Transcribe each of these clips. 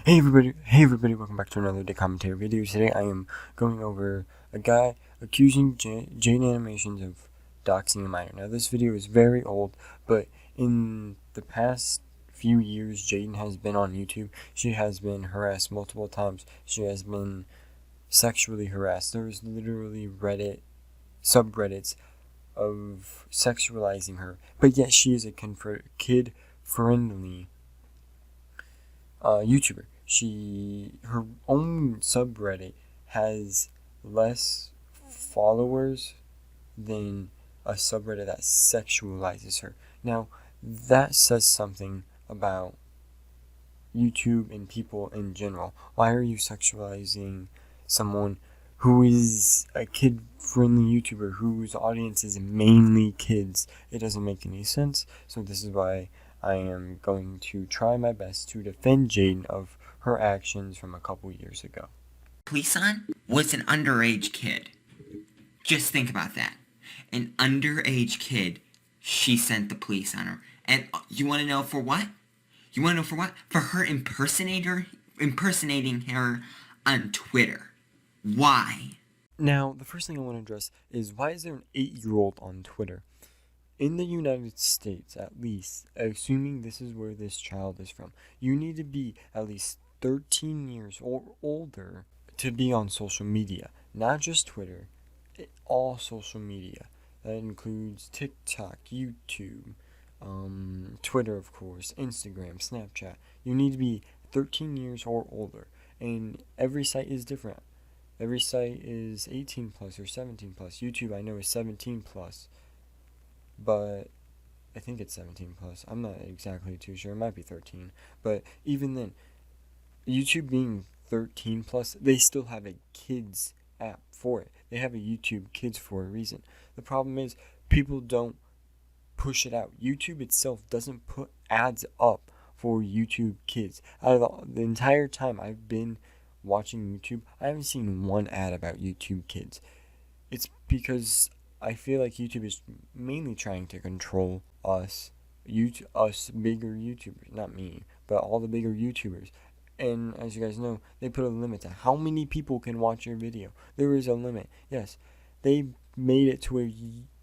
Hey everybody, welcome back to another day commentary video. Today I am going over a guy accusing Jaiden Animations of doxing a minor. Now this video is very old, but in the past few years Jaiden has been on YouTube. She has been harassed multiple times. She has been sexually harassed. There's literally subreddits of sexualizing her, but yet she is a kid-friendly YouTuber. Her own subreddit has less followers than a subreddit that sexualizes her. Now, that says something about YouTube and people in general. Why are you sexualizing someone who is a kid-friendly YouTuber whose audience is mainly kids? It doesn't make any sense. So this is why I am going to try my best to defend Jaiden of her actions from a couple years ago. Police on was an underage kid. Just think about that. An underage kid, she sent the police on her. And you want to know for what? You want to know for what? For her impersonating her on Twitter. Why? Now, the first thing I want to address is, why is there an 8-year-old on Twitter? In the United States, at least, assuming this is where this child is from, you need to be at least 13 years or older to be on social media. Not just Twitter, all social media. That includes TikTok, YouTube, Twitter, of course, Instagram, Snapchat. You need to be 13 years or older, and every site is different. Every site is 18 plus or 17 plus. YouTube, I know, is 17 plus. But I think it's 17 plus. I'm not exactly too sure. It might be 13. But even then, YouTube being 13 plus, they still have a kids app for it. They have a YouTube Kids for a reason. The problem is, people don't push it out. YouTube itself doesn't put ads up for YouTube Kids. Out of the entire time I've been watching YouTube, I haven't seen one ad about YouTube Kids. It's because I feel like YouTube is mainly trying to control us bigger YouTubers, not me, but all the bigger YouTubers. And as you guys know, they put a limit to how many people can watch your video. There is a limit. Yes, they made it to where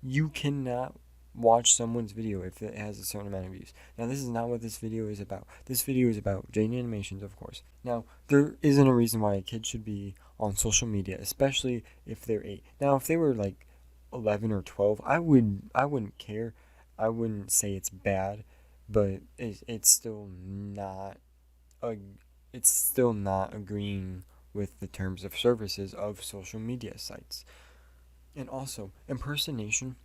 you cannot watch someone's video if it has a certain amount of views. Now, this is not what this video is about. This video is about Jaiden Animations, of course. Now, there isn't a reason why a kid should be on social media, especially if they're 8. Now, if they were like 11 or 12, I wouldn't care. I wouldn't say it's bad, but it's still not agreeing with the terms of services of social media sites. And also, impersonating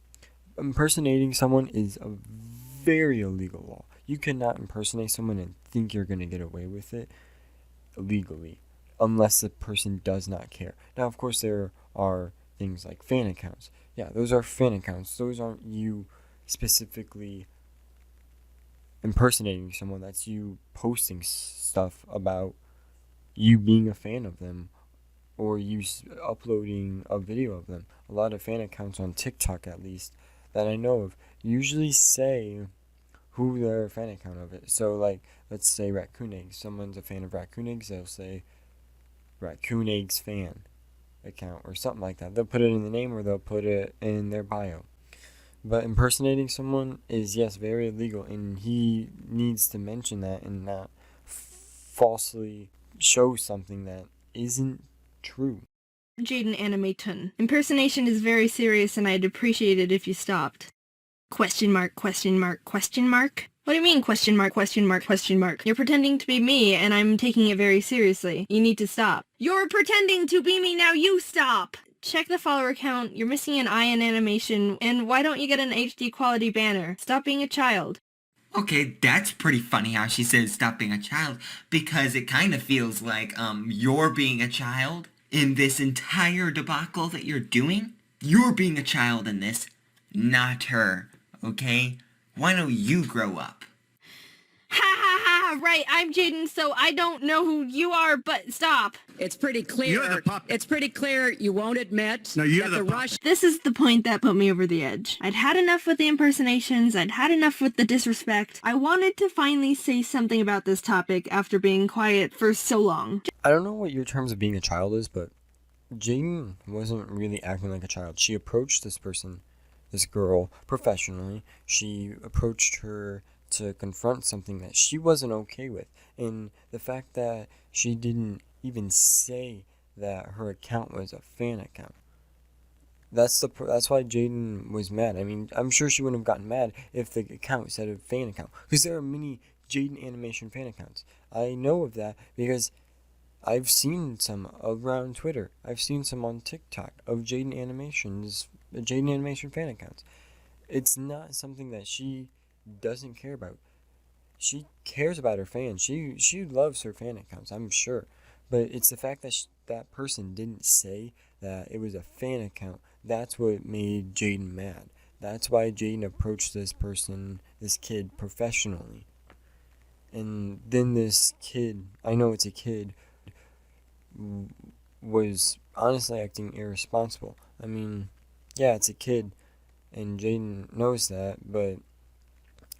someone is a very illegal law. You cannot impersonate someone and think you're going to get away with it legally, unless the person does not care. Now, of course, there are things like fan accounts. Yeah, those are fan accounts. Those aren't you specifically impersonating someone. That's you posting stuff about you being a fan of them, or you uploading a video of them. A lot of fan accounts on TikTok, at least, that I know of, usually say who they're a fan account of it. So, like, let's say Raccoon Eggs. Someone's a fan of Raccoon Eggs, they'll say Raccoon Eggs fan account or something like that. They'll put it in the name, or they'll put it in their bio. But impersonating someone is, yes, very illegal, and he needs to mention that and not falsely show something that isn't true. Jaiden Animation. Impersonation is very serious, and I'd appreciate it if you stopped. Question mark, question mark, question mark? What do you mean question mark, question mark, question mark? You're pretending to be me, and I'm taking it very seriously. You need to stop. You're pretending to be me, now you stop! Check the follower count, you're missing an eye in animation, and why don't you get an HD quality banner? Stop being a child. Okay, that's pretty funny how she says stop being a child, because it kind of feels like, you're being a child in this entire debacle that you're doing. You're being a child in this, not her, okay? Why don't you grow up? Ha ha ha! Yeah, right, I'm Jaiden, so I don't know who you are, but stop. It's pretty clear. You're the puppet. It's pretty clear you won't admit No, you're that the the Rush. This is the point that put me over the edge. I'd had enough with the impersonations, I'd had enough with the disrespect. I wanted to finally say something about this topic after being quiet for so long. I don't know what your terms of being a child is, but Jaiden wasn't really acting like a child. She approached this girl, professionally. She approached her to confront something that she wasn't okay with. And the fact that she didn't even say that her account was a fan account. That's why Jaiden was mad. I mean, I'm sure she wouldn't have gotten mad if the account said a fan account. Because there are many Jaiden animation fan accounts. I know of that because I've seen some around Twitter. I've seen some on TikTok of Jaiden animation fan accounts. It's not something that she doesn't care about. She cares about her fans. She loves her fan accounts, I'm sure. But it's the fact that that person didn't say that it was a fan account. That's what made Jaiden mad. That's why Jaiden approached this kid, professionally. And then this kid, I know it's a kid, was honestly acting irresponsible. I mean, yeah, it's a kid, and Jaiden knows that, but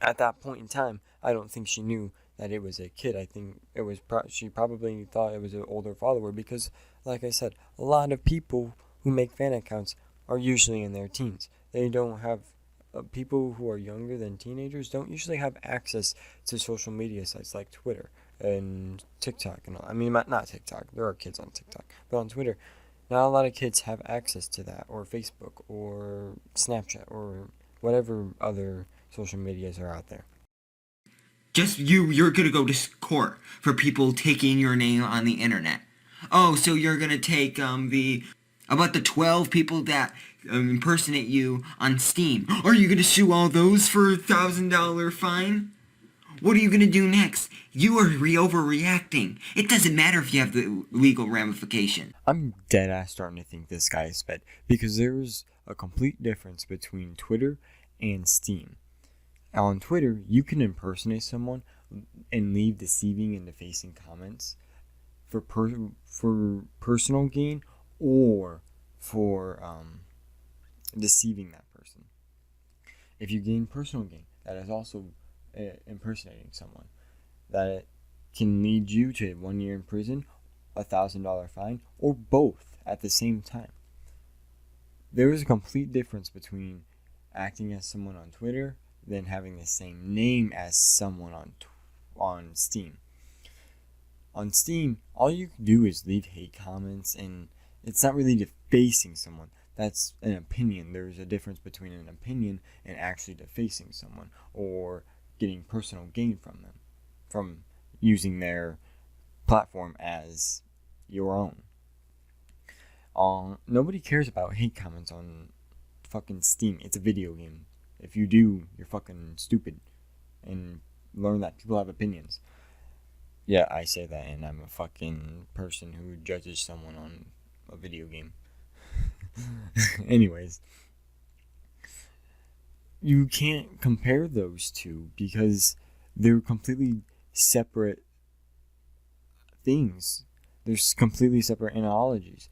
at that point in time, I don't think she knew that it was a kid. I think it was she probably thought it was an older follower because, like I said, a lot of people who make fan accounts are usually in their teens. They don't have people who are younger than teenagers don't usually have access to social media sites like Twitter and TikTok and all. I mean, not TikTok. There are kids on TikTok, but on Twitter, not a lot of kids have access to that, or Facebook, or Snapchat, or whatever other social medias are out there. Just you're gonna go to court for people taking your name on the internet. Oh, so you're gonna take about the 12 people that impersonate you on Steam. Are you gonna sue all those for $1,000 fine? What are you gonna do next? You are overreacting. It doesn't matter if you have the legal ramification. I'm dead ass starting to think this guy is sped because there's a complete difference between Twitter and Steam. On Twitter, you can impersonate someone and leave deceiving and defacing comments for personal gain or for deceiving that person. If you gain personal gain, that is also impersonating someone. That can lead you to 1 year in prison, $1,000 fine, or both at the same time. There is a complete difference between acting as someone on Twitter than having the same name as someone on Steam. On Steam, all you can do is leave hate comments, and it's not really defacing someone. That's an opinion. There's a difference between an opinion and actually defacing someone or getting personal gain from them, from using their platform as your own. Nobody cares about hate comments on fucking Steam. It's a video game. If you do, you're fucking stupid. And learn that people have opinions. Yeah, I say that, and I'm a fucking person who judges someone on a video game. Anyways, you can't compare those two because they're completely separate things. There's completely separate analogies.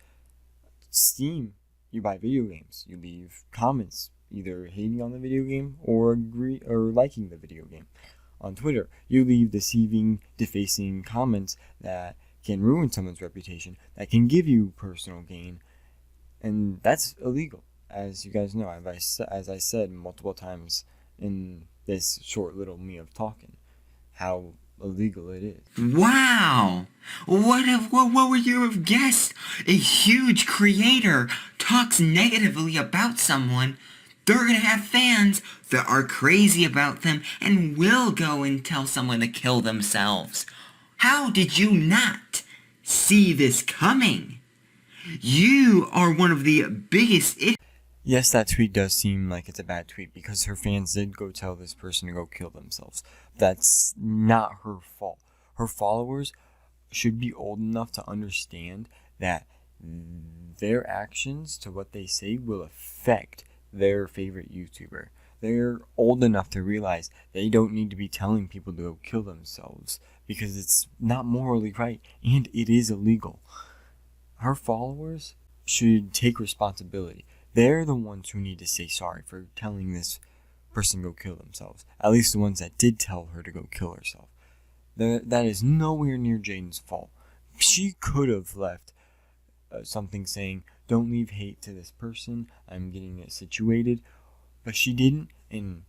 Steam, you buy video games. You leave comments, either hating on the video game or liking the video game. On Twitter, you leave deceiving, defacing comments that can ruin someone's reputation, that can give you personal gain, and that's illegal, as you guys know, as I said multiple times in this short little me of talking, how illegal it is. Wow! What would you have guessed? A huge creator talks negatively about someone. They're gonna have fans that are crazy about them and will go and tell someone to kill themselves. How did you not see this coming? You are one of the biggest Yes, that tweet does seem like it's a bad tweet because her fans did go tell this person to go kill themselves. That's not her fault. Her followers should be old enough to understand that their actions to what they say will affect their favorite YouTuber. They're old enough to realize they don't need to be telling people to go kill themselves because it's not morally right and it is illegal. Her followers should take responsibility. They're the ones who need to say sorry for telling this person to go kill themselves. At least the ones that did tell her to go kill herself. That is nowhere near Jaiden's fault. She could have left something saying, don't leave hate to this person, I'm getting it situated. But she didn't, and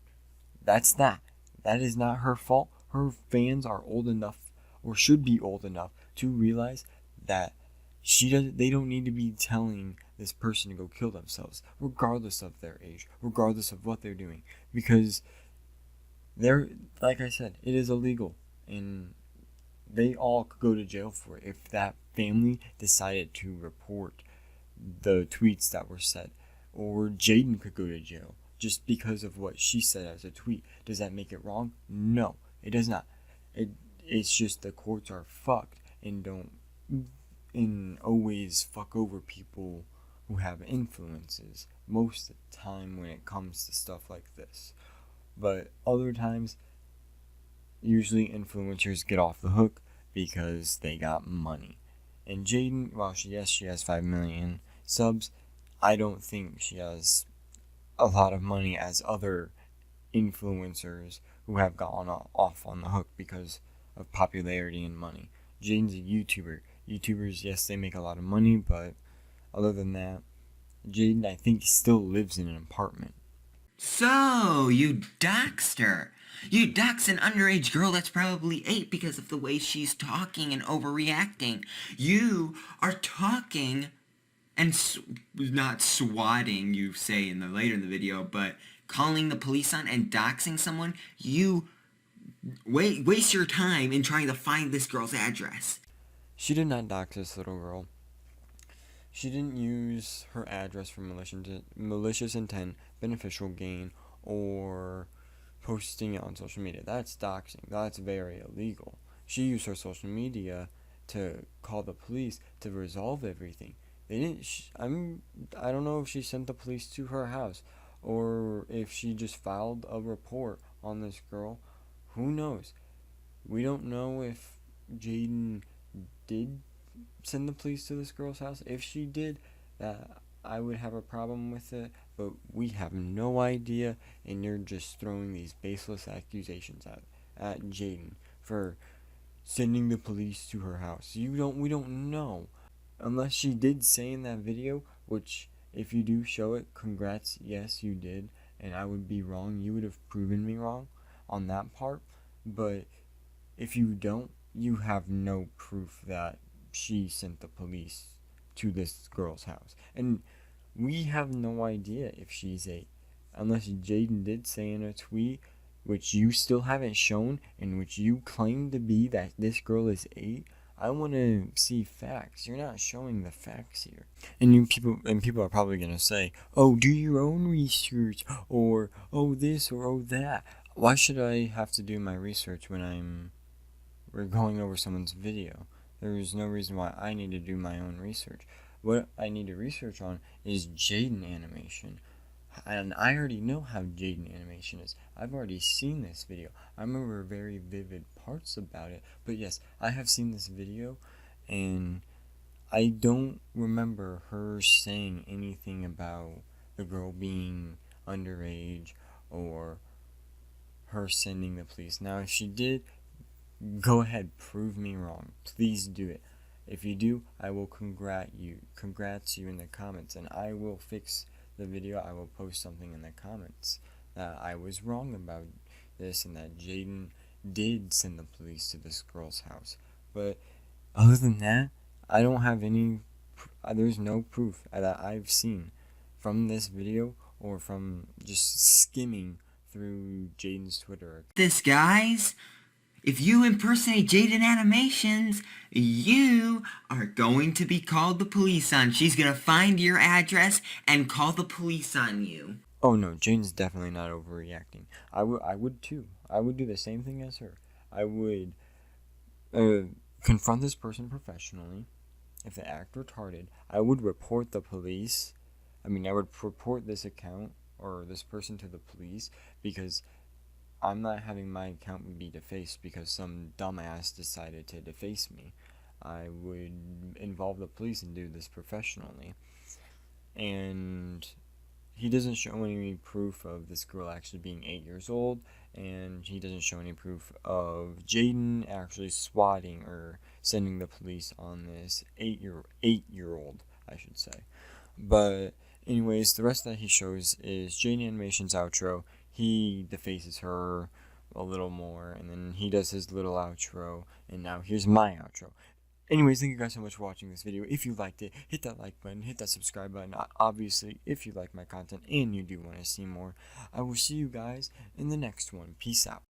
that's that. That is not her fault. Her fans are old enough, or should be old enough, to realize that they don't need to be telling this person to go kill themselves, regardless of their age, regardless of what they're doing. Because like I said, it is illegal, and they all could go to jail for it if that family decided to report the tweets that were said. Or Jaiden could go to jail just because of what she said as a tweet. Does that make it wrong? No, it does not. It's just the courts are fucked and don't always fuck over people who have influences most of the time when it comes to stuff like this. But other times, usually influencers get off the hook because they got money. And Jaiden, while she has 5 million subs, I don't think she has a lot of money as other influencers who have gone off on the hook because of popularity and money. Jaiden's a YouTuber. YouTubers, yes, they make a lot of money, but other than that, Jaiden, I think, still lives in an apartment. So, you doxed her. You doxed an underage girl that's probably 8 because of the way she's talking and overreacting. You are talking and not swatting, you say later in the video, but calling the police on and doxing someone. You waste your time in trying to find this girl's address. She did not dox this little girl. She didn't use her address for malicious intent, beneficial gain, or posting it on social media. That's doxing. That's very illegal. She used her social media to call the police to resolve everything. They didn't. I don't know if she sent the police to her house or if she just filed a report on this girl. Who knows? We don't know if Jaiden did send the police to this girl's house. If she did, I would have a problem with it, but we have no idea, and you're just throwing these baseless accusations at Jaiden for sending the police to her house. We don't know. Unless she did say in that video, which if you do show it, congrats, yes you did, and I would be wrong. You would have proven me wrong on that part, but if you don't, you have no proof that she sent the police to this girl's house. And we have no idea if she's 8. Unless Jaiden did say in a tweet, which you still haven't shown, and which you claim to be that this girl is 8. I want to see facts. You're not showing the facts here. And people are probably going to say, oh, do your own research, or oh this, or oh that. Why should I have to do my research when we're going over someone's video? There is no reason why I need to do my own research. What I need to research on is Jaiden animation. And I already know how Jaiden animation is. I've already seen this video. I remember very vivid parts about it. But yes, I have seen this video, and I don't remember her saying anything about the girl being underage or her sending the police. Now, if she did, go ahead, prove me wrong. Please do it. If you do, I will congrats you in the comments, and I will fix the video. I will post something in the comments that I was wrong about this and that Jaiden did send the police to this girl's house. But other than that, I don't have any. There's no proof that I've seen from this video or from just skimming through Jaiden's Twitter. This, guys. If you impersonate Jaiden Animations, you are going to be called the police on. She's going to find your address and call the police on you. Oh no, Jaiden's definitely not overreacting. I would too. I would do the same thing as her. I would confront this person professionally. If they act retarded, I would report the police. I would report this account or this person to the police, because I'm not having my account be defaced because some dumbass decided to deface me. I would involve the police and do this professionally. And he doesn't show any proof of this girl actually being 8 years old, and he doesn't show any proof of Jaiden actually swatting or sending the police on this 8-year-old, I should say. But anyways, the rest that he shows is Jaiden Animation's outro. He defaces her a little more, and then he does his little outro, and now here's my outro. Anyways, thank you guys so much for watching this video. If you liked it, hit that like button, hit that subscribe button. Obviously, if you like my content and you do want to see more, I will see you guys in the next one. Peace out.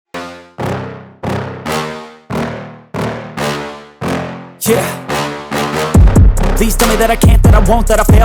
Yeah. Please tell me that I can't, that I won't, that I failed.